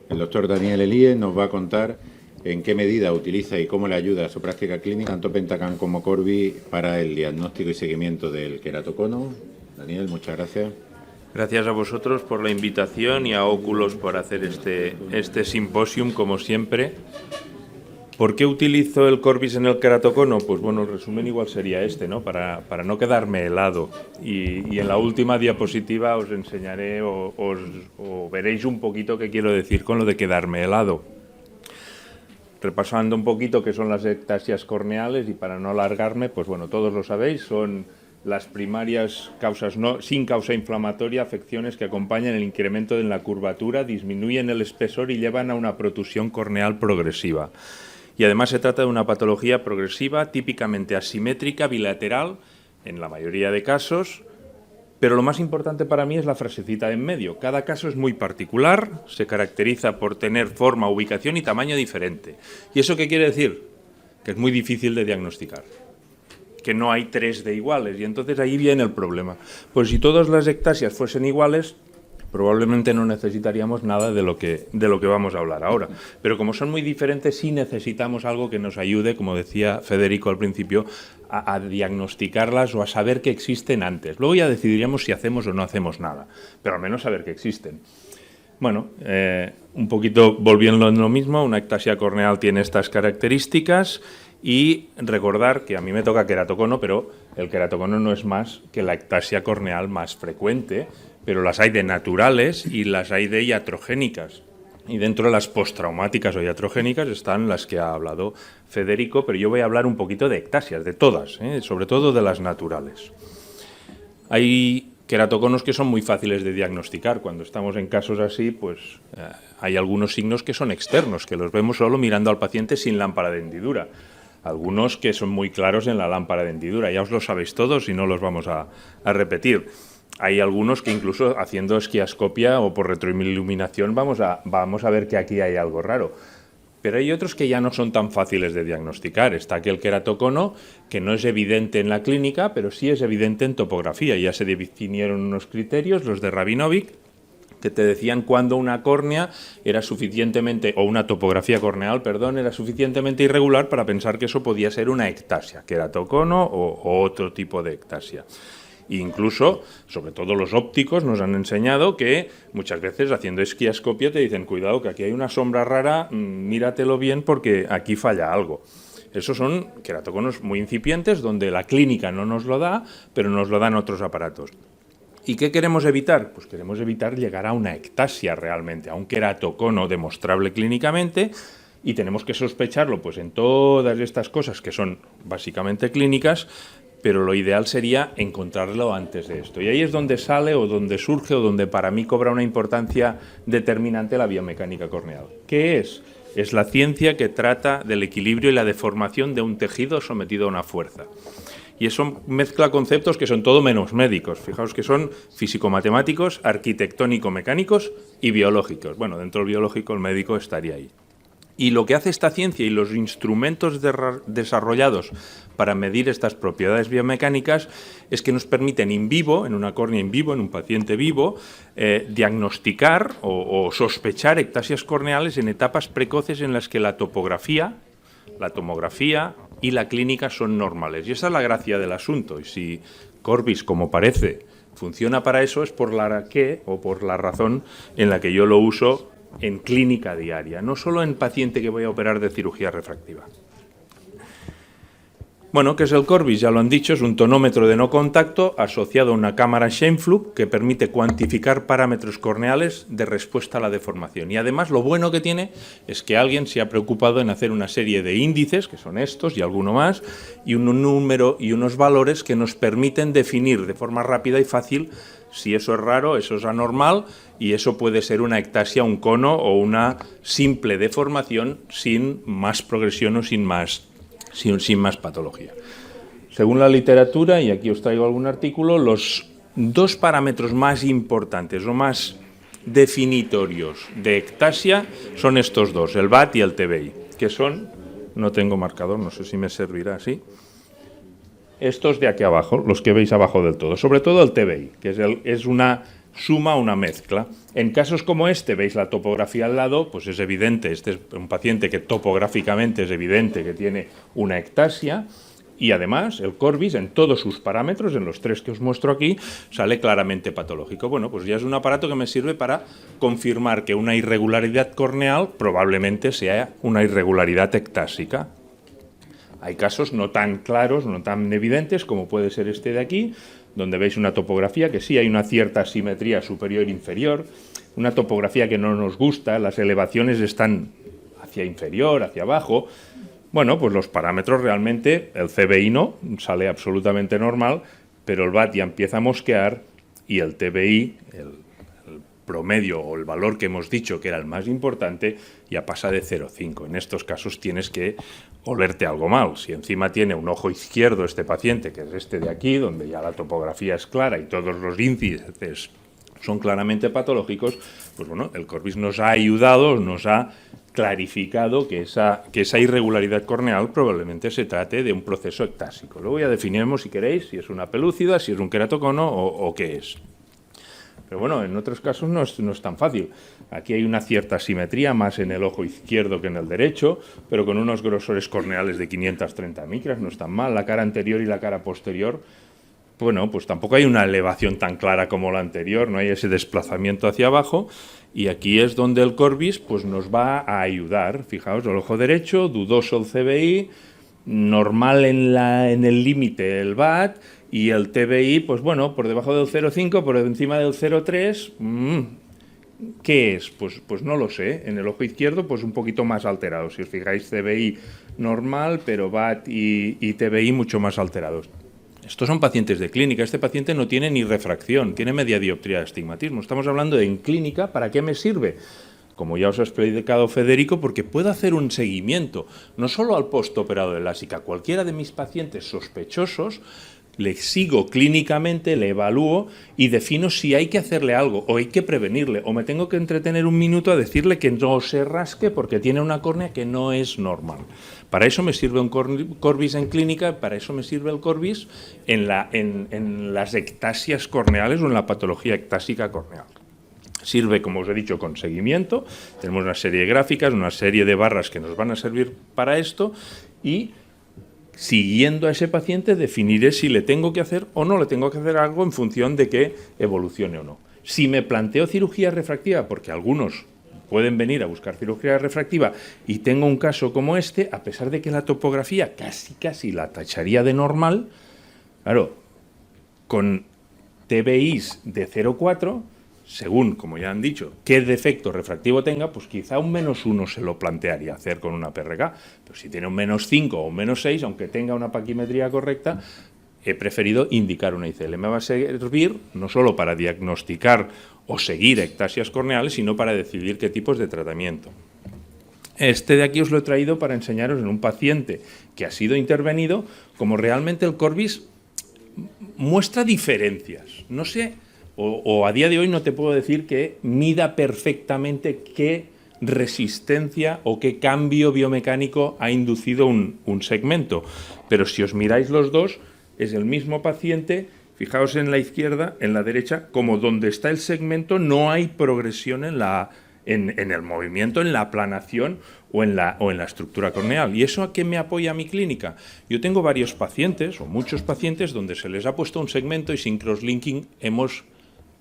El doctor Daniel Elíe nos va a contar en qué medida utiliza y cómo le ayuda a su práctica clínica tanto Pentacam como Corby para el diagnóstico y seguimiento del queratocono. Daniel, muchas gracias. Gracias a vosotros por la invitación y a Oculos por hacer este simposium, como siempre. ¿Por qué utilizo el Corbis en el queratocono? Pues bueno, el resumen igual sería este, ¿no? Para no quedarme helado. Y en la última diapositiva os enseñaré o veréis un poquito qué quiero decir con lo de quedarme helado. Repasando un poquito qué son las ectasias corneales y para no alargarme, pues bueno, todos lo sabéis, son las primarias causas sin causa inflamatoria, afecciones que acompañan el incremento en la curvatura, disminuyen el espesor y llevan a una protusión corneal progresiva. Y además se trata de una patología progresiva, típicamente asimétrica, bilateral, en la mayoría de casos, pero lo más importante para mí es la frasecita en medio. Cada caso es muy particular, se caracteriza por tener forma, ubicación y tamaño diferente. ¿Y eso qué quiere decir? Que es muy difícil de diagnosticar, que no hay 3 de iguales, y entonces ahí viene el problema. Pues si todas las ectasias fuesen iguales, probablemente no necesitaríamos nada de lo que vamos a hablar ahora. Pero como son muy diferentes, sí necesitamos algo que nos ayude, como decía Federico al principio, a diagnosticarlas o a saber que existen antes. Luego ya decidiríamos si hacemos o no hacemos nada, pero al menos saber que existen. Bueno, un poquito volviendo en lo mismo, una ectasia corneal tiene estas características y recordar que a mí me toca queratocono, pero el queratocono no es más que la ectasia corneal más frecuente, pero las hay de naturales y las hay de iatrogénicas. Y dentro de las postraumáticas o iatrogénicas están las que ha hablado Federico, pero yo voy a hablar un poquito de ectasias, de todas, sobre todo de las naturales. Hay queratoconos que son muy fáciles de diagnosticar. Cuando estamos en casos así, pues hay algunos signos que son externos, que los vemos solo mirando al paciente sin lámpara de hendidura. Algunos que son muy claros en la lámpara de hendidura, ya os lo sabéis todos y no los vamos a repetir. Hay algunos que incluso haciendo esquiascopia o por retroiluminación vamos a ver que aquí hay algo raro. Pero hay otros que ya no son tan fáciles de diagnosticar. Está aquel queratocono que no es evidente en la clínica, pero sí es evidente en topografía. Ya se definieron unos criterios, los de Rabinovic, que te decían cuándo una córnea era suficientemente, o una topografía corneal, perdón, era suficientemente irregular para pensar que eso podía ser una ectasia, queratocono o otro tipo de ectasia. Incluso, sobre todo los ópticos, nos han enseñado que muchas veces haciendo esquiascopia te dicen, cuidado que aquí hay una sombra rara, míratelo bien porque aquí falla algo. Esos son queratoconos muy incipientes donde la clínica no nos lo da, pero nos lo dan otros aparatos. ¿Y qué queremos evitar? Pues queremos evitar llegar a una ectasia realmente, a un queratocono demostrable clínicamente, y tenemos que sospecharlo pues en todas estas cosas que son básicamente clínicas, pero lo ideal sería encontrarlo antes de esto. Y ahí es donde sale o donde surge o donde para mí cobra una importancia determinante la biomecánica corneal. ¿Qué es? Es la ciencia que trata del equilibrio y la deformación de un tejido sometido a una fuerza. Y eso mezcla conceptos que son todo menos médicos. Fijaos que son físico-matemáticos, arquitectónico-mecánicos y biológicos. Bueno, dentro del biológico el médico estaría ahí. Y lo que hace esta ciencia y los instrumentos desarrollados para medir estas propiedades biomecánicas es que nos permiten in vivo, en una córnea in vivo, en un paciente vivo, diagnosticar o sospechar ectasias corneales en etapas precoces en las que la topografía, la tomografía y la clínica son normales. Y esa es la gracia del asunto. Y si Corbis, como parece, funciona para eso, es por la razón en la que yo lo uso en clínica diaria, no solo en paciente que voy a operar de cirugía refractiva. Bueno, ¿qué es el Corbis? Ya lo han dicho, es un tonómetro de no contacto asociado a una cámara Scheimpflug que permite cuantificar parámetros corneales de respuesta a la deformación. Y además lo bueno que tiene es que alguien se ha preocupado en hacer una serie de índices, que son estos y alguno más, y un número y unos valores que nos permiten definir de forma rápida y fácil si eso es raro, eso es anormal, y eso puede ser una ectasia, un cono o una simple deformación sin más progresión o sin más patología. Según la literatura, y aquí os traigo algún artículo, los dos parámetros más importantes o más definitorios de ectasia son estos dos, el BAT y el TBI, que son, no tengo marcador, no sé si me servirá así, estos de aquí abajo, los que veis abajo del todo, sobre todo el TBI, que es una suma una mezcla. En casos como este, veis la topografía al lado, pues es evidente, este es un paciente que topográficamente es evidente que tiene una ectasia, y además el Corbis en todos sus parámetros, en los 3 que os muestro aquí, sale claramente patológico. Bueno, pues ya es un aparato que me sirve para confirmar que una irregularidad corneal probablemente sea una irregularidad ectásica. Hay casos no tan claros, no tan evidentes como puede ser este de aquí, donde veis una topografía que sí hay una cierta asimetría superior-inferior, una topografía que no nos gusta, las elevaciones están hacia inferior, hacia abajo. Bueno, pues los parámetros realmente, el CBI no, sale absolutamente normal, pero el VAT ya empieza a mosquear y el TBI, el promedio o el valor que hemos dicho que era el más importante, ya pasa de 0,5. En estos casos tienes que olerte algo mal. Si encima tiene un ojo izquierdo este paciente, que es este de aquí, donde ya la topografía es clara y todos los índices son claramente patológicos, pues bueno, el Corbis nos ha ayudado, nos ha clarificado que esa irregularidad corneal probablemente se trate de un proceso ectásico. Luego ya definiremos, si queréis, si es una pelúcida, si es un queratocono o qué es. Pero bueno, en otros casos no es tan fácil. Aquí hay una cierta simetría, más en el ojo izquierdo que en el derecho, pero con unos grosores corneales de 530 micras, no es tan mal. La cara anterior y la cara posterior, bueno, pues tampoco hay una elevación tan clara como la anterior, no hay ese desplazamiento hacia abajo, y aquí es donde el Corbis pues, nos va a ayudar. Fijaos, el ojo derecho, dudoso el CBI, normal en el límite el VAT, y el TBI, pues bueno, por debajo del 0,5, por encima del 0,3, ¿qué es? Pues no lo sé. En el ojo izquierdo, pues un poquito más alterado. Si os fijáis, CBI normal, pero VAT y TBI mucho más alterados. Estos son pacientes de clínica. Este paciente no tiene ni refracción, tiene media dioptría de astigmatismo. Estamos hablando de en clínica, ¿para qué me sirve? Como ya os ha explicado Federico, porque puedo hacer un seguimiento, no solo al postoperado de lásica, cualquiera de mis pacientes sospechosos, le sigo clínicamente, le evalúo y defino si hay que hacerle algo o hay que prevenirle o me tengo que entretener un minuto a decirle que no se rasque porque tiene una córnea que no es normal. Para eso me sirve un Corbis en clínica, para eso me sirve el Corbis en las ectasias corneales o en la patología ectásica corneal. Sirve, como os he dicho, con seguimiento. Tenemos una serie de gráficas, una serie de barras que nos van a servir para esto y siguiendo a ese paciente definiré si le tengo que hacer o no le tengo que hacer algo en función de que evolucione o no. Si me planteo cirugía refractiva, porque algunos pueden venir a buscar cirugía refractiva y tengo un caso como este, a pesar de que la topografía casi la tacharía de normal, claro, con TBIs de 0,4, según, como ya han dicho, qué defecto refractivo tenga, pues quizá un -1 se lo plantearía hacer con una PRK. Pero si tiene un -5 o un -6, aunque tenga una paquimetría correcta, he preferido indicar una ICL. Me va a servir no solo para diagnosticar o seguir ectasias corneales, sino para decidir qué tipos de tratamiento. Este de aquí os lo he traído para enseñaros en un paciente que ha sido intervenido, como realmente el Corbis muestra diferencias. No sé, o a día de hoy no te puedo decir que mida perfectamente qué resistencia o qué cambio biomecánico ha inducido un segmento. Pero si os miráis los dos, es el mismo paciente. Fijaos en la izquierda, en la derecha, como donde está el segmento no hay progresión en el movimiento, en la aplanación o en la estructura corneal. ¿Y eso a qué me apoya mi clínica? Yo tengo varios pacientes, o muchos pacientes, donde se les ha puesto un segmento y sin crosslinking hemos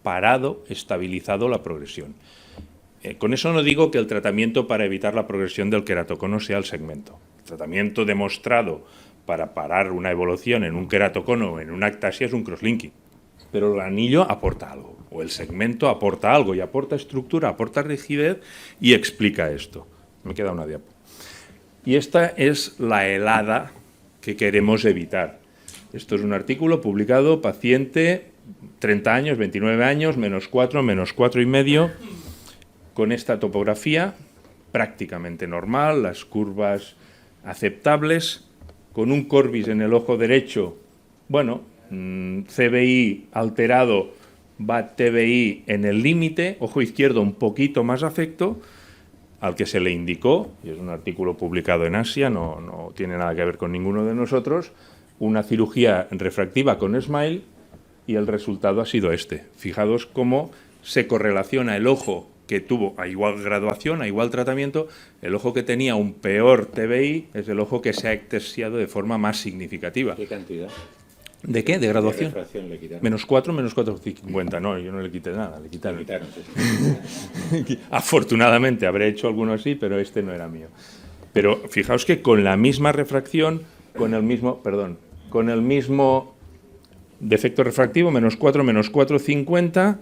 parado, estabilizado la progresión. Con eso no digo que el tratamiento para evitar la progresión del queratocono sea el segmento. El tratamiento demostrado para parar una evolución en un queratocono o en una ectasia es un crosslinking. Pero el anillo aporta algo, o el segmento aporta algo, y aporta estructura, aporta rigidez y explica esto. Me queda una diapo. Y esta es la helada que queremos evitar. Esto es un artículo publicado, paciente, 30 años, 29 años, -4, -4,5, con esta topografía prácticamente normal, las curvas aceptables, con un Corbis en el ojo derecho, bueno, CBI alterado, VAT TBI en el límite, ojo izquierdo un poquito más afecto, al que se le indicó, y es un artículo publicado en Asia, no tiene nada que ver con ninguno de nosotros, una cirugía refractiva con SMILE y el resultado ha sido este. Fijaos cómo se correlaciona el ojo que tuvo a igual graduación, a igual tratamiento, el ojo que tenía un peor TBI es el ojo que se ha ectasiado de forma más significativa. ¿Qué cantidad? ¿De qué? ¿De graduación? ¿Qué refracción le quitaron? -4, -4,50. No, yo no le quité nada, le quitaron. Le quitaron, sí. Afortunadamente habré hecho alguno así, pero este no era mío. Pero fijaos que con la misma refracción, con el mismo defecto refractivo, -4, -4,50,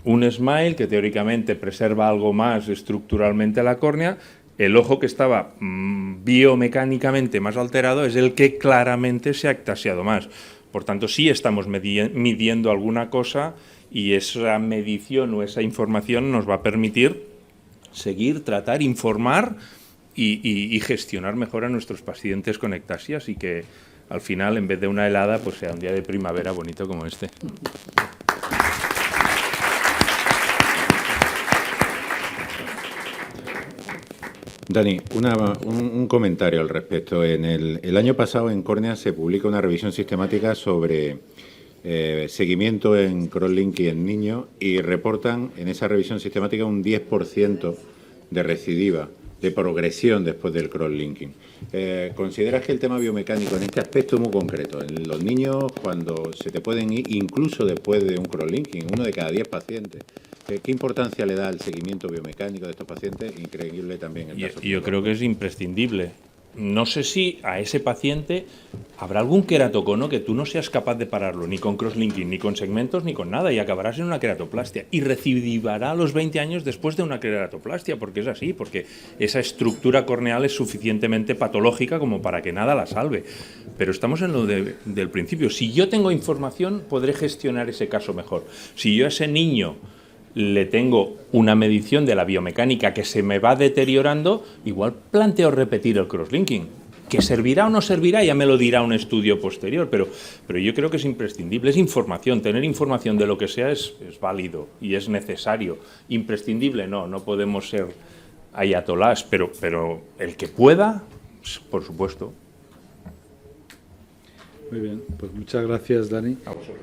un SMILE que teóricamente preserva algo más estructuralmente la córnea, el ojo que estaba biomecánicamente más alterado es el que claramente se ha ectasiado más. Por tanto, sí estamos midiendo alguna cosa y esa medición o esa información nos va a permitir seguir, tratar, informar y gestionar mejor a nuestros pacientes con ectasias y que al final, en vez de una helada, pues sea un día de primavera bonito como este. Dani, un comentario al respecto. El año pasado en Córnea se publica una revisión sistemática sobre seguimiento en crosslinking en niños y reportan en esa revisión sistemática un 10% de recidiva, de progresión después del crosslinking. ¿Consideras que el tema biomecánico en este aspecto es muy concreto? En los niños, cuando se te pueden ir, incluso después de un crosslinking, 1 de cada 10 pacientes, ¿qué importancia le da al seguimiento biomecánico de estos pacientes? Increíble también el caso. Yo creo que es imprescindible. No sé si a ese paciente habrá algún queratocono que tú no seas capaz de pararlo, ni con crosslinking, ni con segmentos, ni con nada, y acabarás en una queratoplastia. Y recidivará a los 20 años después de una queratoplastia, porque es así, porque esa estructura corneal es suficientemente patológica como para que nada la salve. Pero estamos en lo del principio. Si yo tengo información, podré gestionar ese caso mejor. Si yo a ese niño le tengo una medición de la biomecánica que se me va deteriorando, igual planteo repetir el crosslinking. ¿Que servirá o no servirá? Ya me lo dirá un estudio posterior, pero yo creo que es imprescindible, es información. Tener información de lo que sea es válido y es necesario. Imprescindible no podemos ser ayatolás, pero el que pueda, por supuesto. Muy bien, pues muchas gracias, Dani. A vosotros.